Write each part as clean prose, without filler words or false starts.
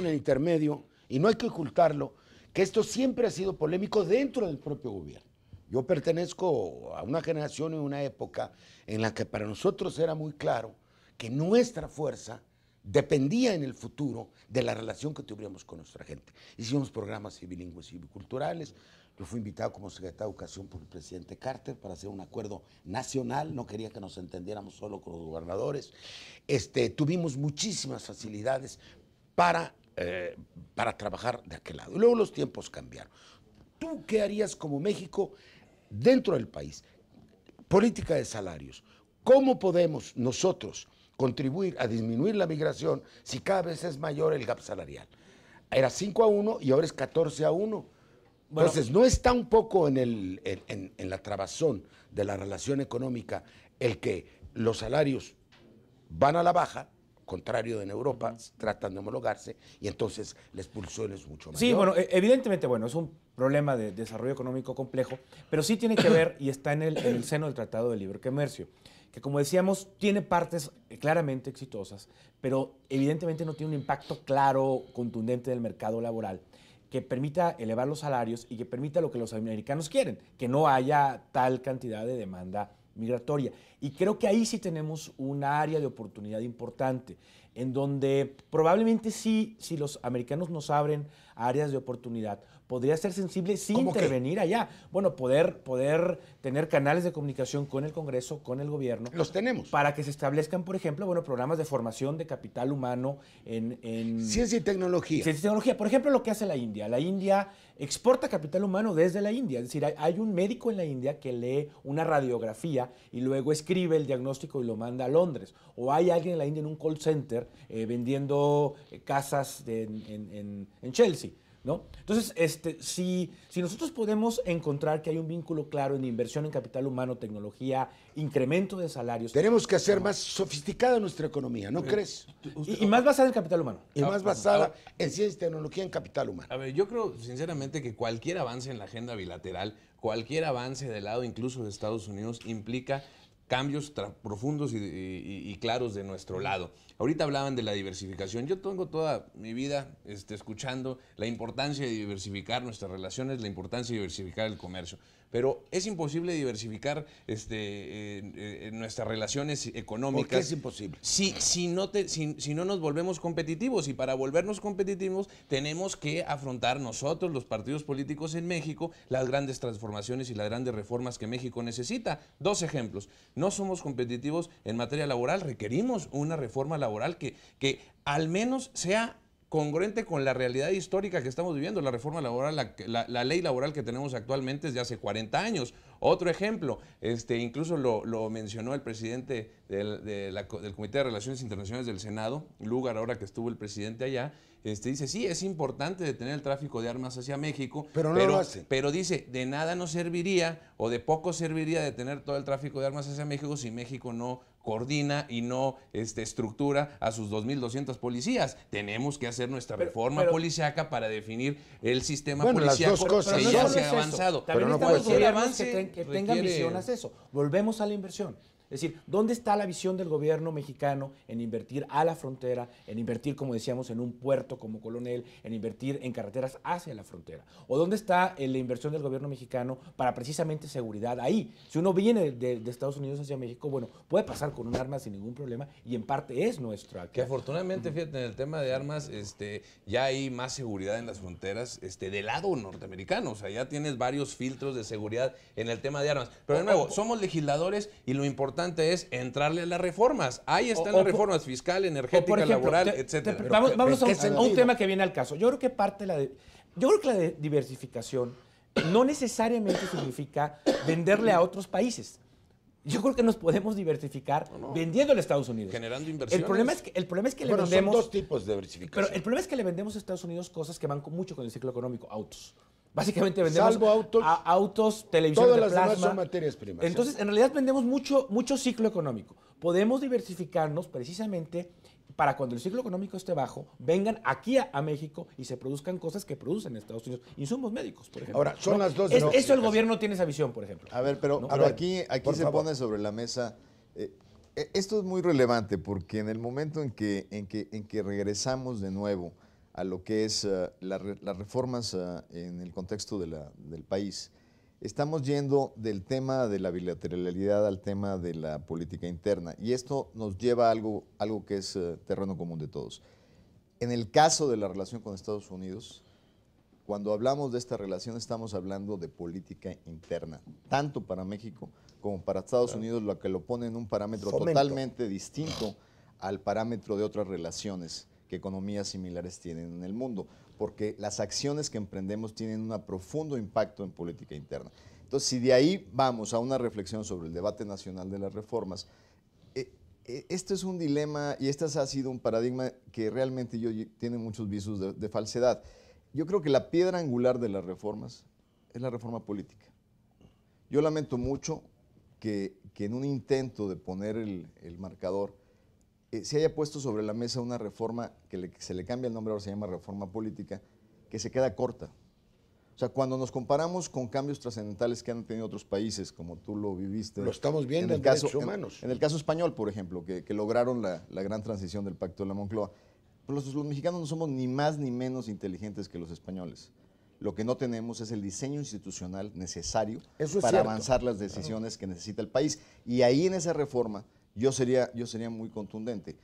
en el intermedio, y no hay que ocultarlo, que esto siempre ha sido polémico dentro del propio gobierno. Yo pertenezco a una generación y una época en la que para nosotros era muy claro que nuestra fuerza dependía en el futuro de la relación que tuviéramos con nuestra gente. Hicimos programas bilingües y biculturales. Yo fui invitado como secretario de Educación por el presidente Carter para hacer un acuerdo nacional. No quería que nos entendiéramos solo con los gobernadores. Tuvimos muchísimas facilidades para trabajar de aquel lado. Y luego los tiempos cambiaron. ¿Tú qué harías como México dentro del país? Política de salarios. ¿Cómo podemos nosotros contribuir a disminuir la migración si cada vez es mayor el gap salarial? Era 5-1 y ahora es 14-1. Bueno, entonces, ¿no está un poco en la trabazón de la relación económica el que los salarios van a la baja, contrario de en Europa, tratan de homologarse, y entonces la expulsión es mucho mayor? Sí, bueno, evidentemente, bueno, es un problema de desarrollo económico complejo, pero sí tiene que ver, y está en el seno del Tratado de Libre Comercio, que, como decíamos, tiene partes claramente exitosas, pero evidentemente no tiene un impacto claro, contundente del mercado laboral, que permita elevar los salarios y que permita lo que los americanos quieren, que no haya tal cantidad de demanda migratoria. Y creo que ahí sí tenemos un área de oportunidad importante, en donde probablemente sí, si los americanos nos abren áreas de oportunidad, podría ser sensible sin intervenir allá. Bueno, poder tener canales de comunicación con el Congreso, con el gobierno. Los tenemos. Para que se establezcan, por ejemplo, bueno, programas de formación de capital humano en ciencia y tecnología. Ciencia y tecnología. Por ejemplo, lo que hace la India. La India exporta capital humano desde la India. Es decir, hay un médico en la India que lee una radiografía y luego escribe el diagnóstico y lo manda a Londres. O hay alguien en la India en un call center vendiendo casas en Chelsea, ¿no? Entonces, si nosotros podemos encontrar que hay un vínculo claro en inversión en capital humano, tecnología, incremento de salarios. Tenemos que hacer más sofisticada nuestra economía, ¿no crees? Y más basada en capital humano. Y más basada en ciencia y tecnología, en capital humano. A ver, yo creo sinceramente que cualquier avance en la agenda bilateral, cualquier avance del lado incluso de Estados Unidos, implica cambios profundos y claros de nuestro lado. Ahorita hablaban de la diversificación. Yo tengo toda mi vida escuchando la importancia de diversificar nuestras relaciones, la importancia de diversificar el comercio. Pero es imposible diversificar nuestras relaciones económicas. ¿Por qué es imposible? Si no nos volvemos competitivos, y para volvernos competitivos tenemos que afrontar nosotros, los partidos políticos en México, las grandes transformaciones y las grandes reformas que México necesita. Dos ejemplos. No somos competitivos en materia laboral, requerimos una reforma laboral que al menos sea congruente con la realidad histórica que estamos viviendo. La reforma laboral, la ley laboral que tenemos actualmente es de hace 40 años. Otro ejemplo, incluso lo mencionó el presidente del Comité de Relaciones Internacionales del Senado, Lugar, ahora que estuvo el presidente allá, dice, sí, es importante detener el tráfico de armas hacia México, pero no lo hace. Pero dice, de nada nos serviría, o de poco serviría detener todo el tráfico de armas hacia México si México no coordina y no estructura a sus 2.200 policías. Tenemos que hacer nuestra reforma policíaca para definir el sistema policíaco que ya se ha avanzado. También pero no puede ser avance que tengan visión hacia eso. Volvemos a la inversión. Es decir, ¿dónde está la visión del gobierno mexicano en invertir a la frontera, en invertir, como decíamos, en un puerto como Colonel, en invertir en carreteras hacia la frontera? ¿O dónde está la inversión del gobierno mexicano para precisamente seguridad ahí? Si uno viene de Estados Unidos hacia México, bueno, puede pasar con un arma sin ningún problema y en parte es nuestra. Que afortunadamente, fíjate, en el tema de armas ya hay más seguridad en las fronteras del lado norteamericano. O sea, ya tienes varios filtros de seguridad en el tema de armas. Pero de nuevo, somos legisladores y lo importante es entrarle a las reformas. Ahí están las reformas fiscal, energética, laboral, etcétera. Vamos a un tema que viene al caso. Yo creo que la diversificación no necesariamente significa venderle a otros países. Yo creo que nos podemos diversificar vendiéndole a Estados Unidos. Generando inversiones. El problema es que le vendemos... Son dos tipos de diversificación. Pero el problema es que le vendemos a Estados Unidos cosas que van mucho con el ciclo económico. Autos. Básicamente vendemos autos, televisión de plasma. Todas las demás son materias primas. Entonces, en realidad vendemos mucho ciclo económico. Podemos diversificarnos precisamente para cuando el ciclo económico esté bajo, vengan aquí a México y se produzcan cosas que producen en Estados Unidos. Insumos médicos, por ejemplo. Ahora, son las dos. Eso el gobierno tiene esa visión, por ejemplo. A ver, pero aquí se pone sobre la mesa. Esto es muy relevante porque en el momento en que regresamos de nuevo a lo que es las reformas en el contexto del país, estamos yendo del tema de la bilateralidad al tema de la política interna, y esto nos lleva a algo que es terreno común de todos. En el caso de la relación con Estados Unidos, cuando hablamos de esta relación estamos hablando de política interna, tanto para México como para Estados Unidos, lo que lo pone en un parámetro totalmente distinto al parámetro de otras relaciones que economías similares tienen en el mundo, porque las acciones que emprendemos tienen un profundo impacto en política interna. Entonces, si de ahí vamos a una reflexión sobre el debate nacional de las reformas, este es un dilema y este ha sido un paradigma que realmente tiene muchos visos de falsedad. Yo creo que la piedra angular de las reformas es la reforma política. Yo lamento mucho que en un intento de poner el marcador se haya puesto sobre la mesa una reforma que se le cambia el nombre, ahora se llama reforma política, que se queda corta. O sea, cuando nos comparamos con cambios trascendentales que han tenido otros países, como tú lo viviste. Lo estamos viendo en derechos humanos. En el caso español, por ejemplo, que lograron la gran transición del Pacto de la Moncloa. Pues los mexicanos no somos ni más ni menos inteligentes que los españoles. Lo que no tenemos es el diseño institucional necesario para avanzar las decisiones que necesita el país. Y ahí en esa reforma yo sería muy contundente.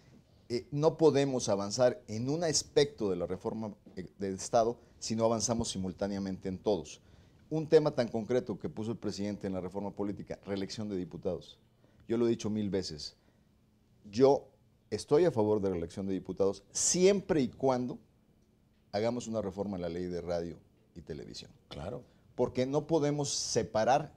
No podemos avanzar en un aspecto de la reforma del Estado si no avanzamos simultáneamente en todos. Un tema tan concreto que puso el presidente en la reforma política, reelección de diputados. Yo lo he dicho 1000 veces. Yo estoy a favor de la elección de diputados siempre y cuando hagamos una reforma en la ley de radio y televisión. Claro. Porque no podemos separar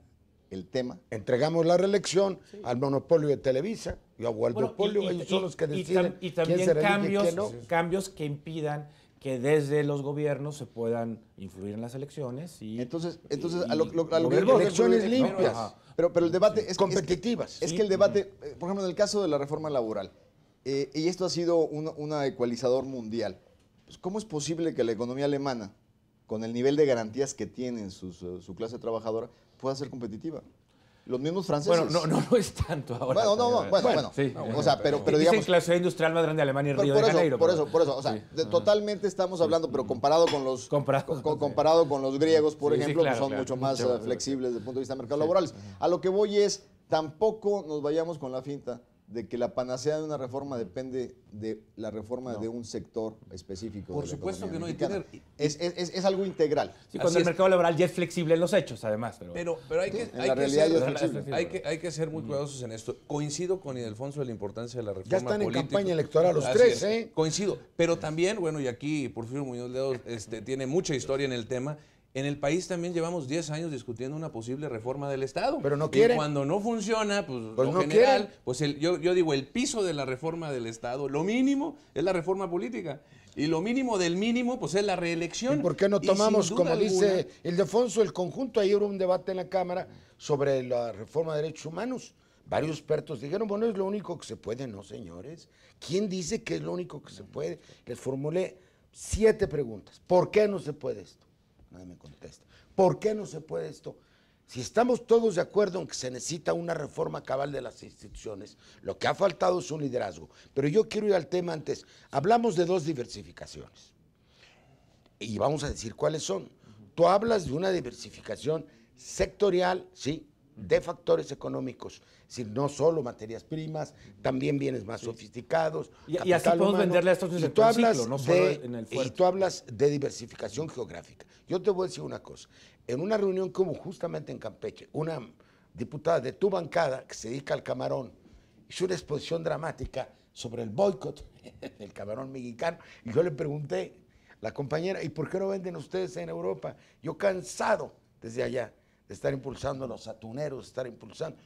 el tema. Entregamos la reelección al monopolio de Televisa y al duopolio, ellos son los que deciden y también quién se reelige y quién no. cambios que impidan que desde los gobiernos se puedan influir en las elecciones. Entonces y a lo que elecciones limpias. Pero el debate es competitivas. Es que el debate, por ejemplo, en el caso de la reforma laboral, y esto ha sido un ecualizador mundial, pues ¿cómo es posible que la economía alemana, con el nivel de garantías que tiene en su clase trabajadora, pueda ser competitiva? Los mismos franceses. Bueno, no lo es tanto ahora. Bueno. Sí, o sea, pero dicen digamos que la ciudad industrial más grande de Alemania es Río de Janeiro. Por eso. O sea, totalmente estamos hablando, pero comparado con los griegos, por ejemplo, claro, son mucho más flexibles desde el punto de vista de mercados laborales. A lo que voy es, tampoco nos vayamos con la finta de que la panacea de una reforma depende de la reforma de un sector específico. Por supuesto que no. Es algo integral. Sí, cuando el mercado laboral ya es flexible en los hechos, además. Pero hay que ser muy cuidadosos en esto. Coincido con Ildefonso de la importancia de la reforma política. Ya están en campaña electoral los tres, ¿eh? Coincido. Pero también, bueno, y aquí Porfirio Muñoz Ledo tiene mucha historia en el tema. En el país también llevamos 10 años discutiendo una posible reforma del Estado. Pero no quieren. Y cuando no funciona, pues lo no general, quieren. pues yo digo, el piso de la reforma del Estado, lo mínimo es la reforma política. Y lo mínimo del mínimo, pues es la reelección. ¿Y por qué no tomamos, como dice Ildefonso, el conjunto? Ayer hubo un debate en la Cámara sobre la reforma de derechos humanos. Varios expertos dijeron, bueno, es lo único que se puede. No, señores. ¿Quién dice que es lo único que se puede? Les formulé 7 preguntas. ¿Por qué no se puede esto? Nadie me contesta. ¿Por qué no se puede esto? Si estamos todos de acuerdo en que se necesita una reforma cabal de las instituciones, lo que ha faltado es un liderazgo. Pero yo quiero ir al tema antes. Hablamos de 2 diversificaciones. Y vamos a decir cuáles son. Tú hablas de una diversificación sectorial, sí, de factores económicos. Es decir, no solo materias primas, también bienes más sofisticados. Y así podemos venderle a estos en el ciclo, no solo en el fuerte. Y tú hablas de diversificación geográfica. Yo te voy a decir una cosa. En una reunión que hubo justamente en Campeche, una diputada de tu bancada que se dedica al camarón hizo una exposición dramática sobre el boicot del camarón mexicano. Y yo le pregunté a la compañera, ¿y por qué no venden ustedes en Europa? Yo cansado desde allá de estar impulsando a los atuneros, de estar impulsando,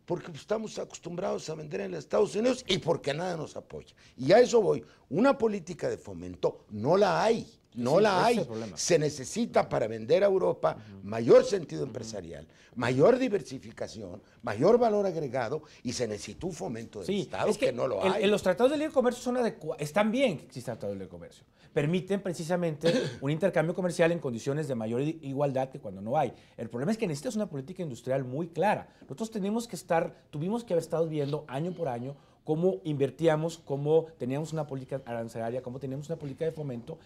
porque estamos acostumbrados a vender en los Estados Unidos y porque nada nos apoya. Y a eso voy. Una política de fomento no la hay. No la hay. Se necesita para vender a Europa mayor sentido empresarial, mayor diversificación, mayor valor agregado y se necesita un fomento del Estado es que no lo hay. En los tratados de libre comercio son están bien que existan tratados de libre comercio. Permiten precisamente un intercambio comercial en condiciones de mayor igualdad que cuando no hay. El problema es que necesitas una política industrial muy clara. Nosotros tuvimos que haber estado viendo año por año cómo invertíamos, cómo teníamos una política arancelaria, cómo teníamos una política de fomento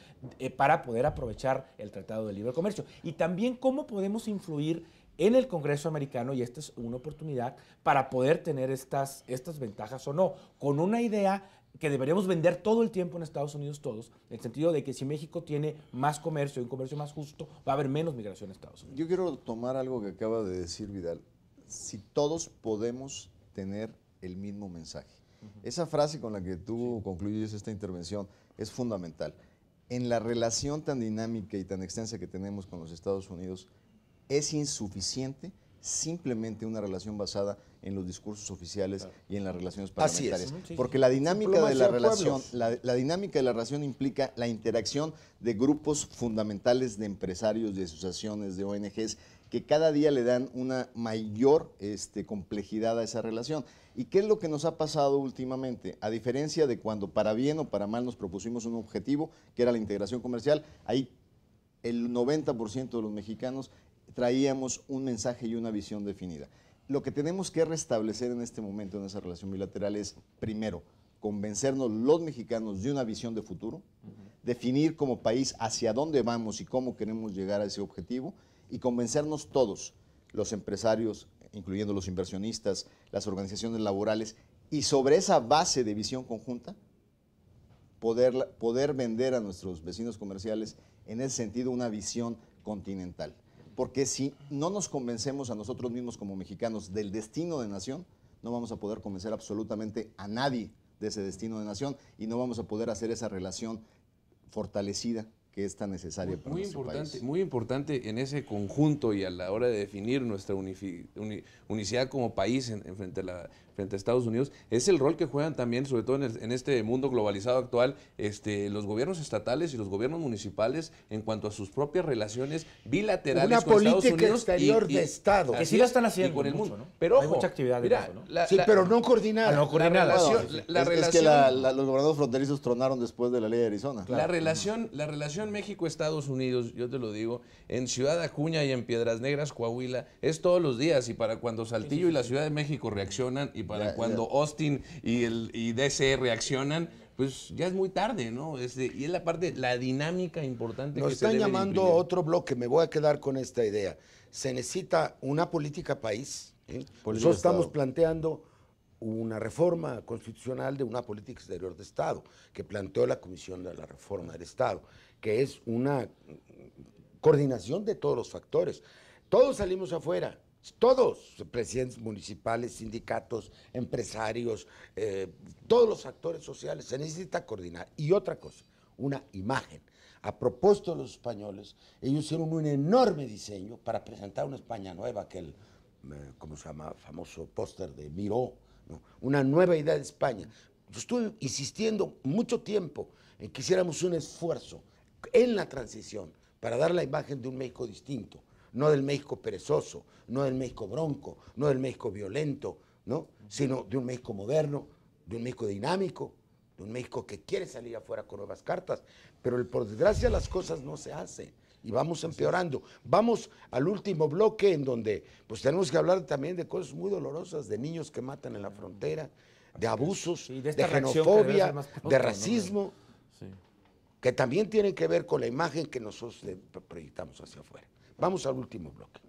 para poder aprovechar el Tratado de Libre Comercio. Y también cómo podemos influir en el Congreso americano, y esta es una oportunidad para poder tener estas ventajas o no, con una idea que deberíamos vender todo el tiempo en Estados Unidos todos, en el sentido de que si México tiene más comercio y un comercio más justo, va a haber menos migración a Estados Unidos. Yo quiero tomar algo que acaba de decir Vidal. Si todos podemos tener el mismo mensaje. Esa frase con la que tú concluyes esta intervención es fundamental. En la relación tan dinámica y tan extensa que tenemos con los Estados Unidos, es insuficiente simplemente una relación basada en los discursos oficiales y en las relaciones parlamentarias. Porque la dinámica de la relación, la dinámica de la relación implica la interacción de grupos fundamentales de empresarios, de asociaciones, de ONGs, que cada día le dan una mayor complejidad a esa relación. ¿Y qué es lo que nos ha pasado últimamente? A diferencia de cuando para bien o para mal nos propusimos un objetivo, que era la integración comercial, ahí el 90% de los mexicanos traíamos un mensaje y una visión definida. Lo que tenemos que restablecer en este momento en esa relación bilateral es, primero, convencernos los mexicanos de una visión de futuro, definir como país hacia dónde vamos y cómo queremos llegar a ese objetivo, y convencernos todos, los empresarios, incluyendo los inversionistas, las organizaciones laborales, y sobre esa base de visión conjunta, poder vender a nuestros vecinos comerciales en ese sentido una visión continental. Porque si no nos convencemos a nosotros mismos como mexicanos del destino de nación, no vamos a poder convencer absolutamente a nadie de ese destino de nación y no vamos a poder hacer esa relación fortalecida que es tan necesaria para nuestro país. Muy importante en ese conjunto y a la hora de definir nuestra unicidad como país frente a Estados Unidos, es el rol que juegan también, sobre todo en este mundo globalizado actual, los gobiernos estatales y los gobiernos municipales en cuanto a sus propias relaciones bilaterales con Estados Unidos. Una política exterior de Estado. Que sí lo están haciendo con el mucho, mundo. ¿no? Pero hay ojo, mucha actividad de mira, eso, ¿no? Sí, pero no coordinada. No coordinada. Es que los gobernadores fronterizos tronaron después de la ley de Arizona. La relación México-Estados Unidos, yo te lo digo, en Ciudad Acuña y en Piedras Negras, Coahuila, es todos los días, y para cuando Saltillo y la Ciudad de México reaccionan, y para cuando Austin y DC reaccionan, pues ya es muy tarde, ¿no? Y es la dinámica importante Nos que se están debe de llamando a imprimir. otro bloque, me voy a quedar con esta idea. Se necesita una política país. Nosotros estamos planteando una reforma constitucional de una política exterior de Estado, que planteó la Comisión de la Reforma del Estado, que es una coordinación de todos los factores. Todos salimos afuera, todos, presidentes municipales, sindicatos, empresarios, todos los actores sociales, se necesita coordinar. Y otra cosa, una imagen. A propósito de los españoles, ellos hicieron un enorme diseño para presentar una España nueva, aquel, ¿cómo se llama?, famoso póster de Miró, ¿no? Una nueva idea de España. Yo estuve insistiendo mucho tiempo en que hiciéramos un esfuerzo en la transición para dar la imagen de un México distinto, no del México perezoso, no del México bronco, no del México violento, ¿no? Sino de un México moderno, de un México dinámico, de un México que quiere salir afuera con nuevas cartas. Pero por desgracia las cosas no se hacen y vamos empeorando. Vamos al último bloque en donde pues tenemos que hablar también de cosas muy dolorosas, de niños que matan en la frontera, de abusos, Sí, de xenofobia, xenofobia, de racismo, Sí. que también tienen que ver con la imagen que nosotros proyectamos hacia afuera. Vamos al último bloque.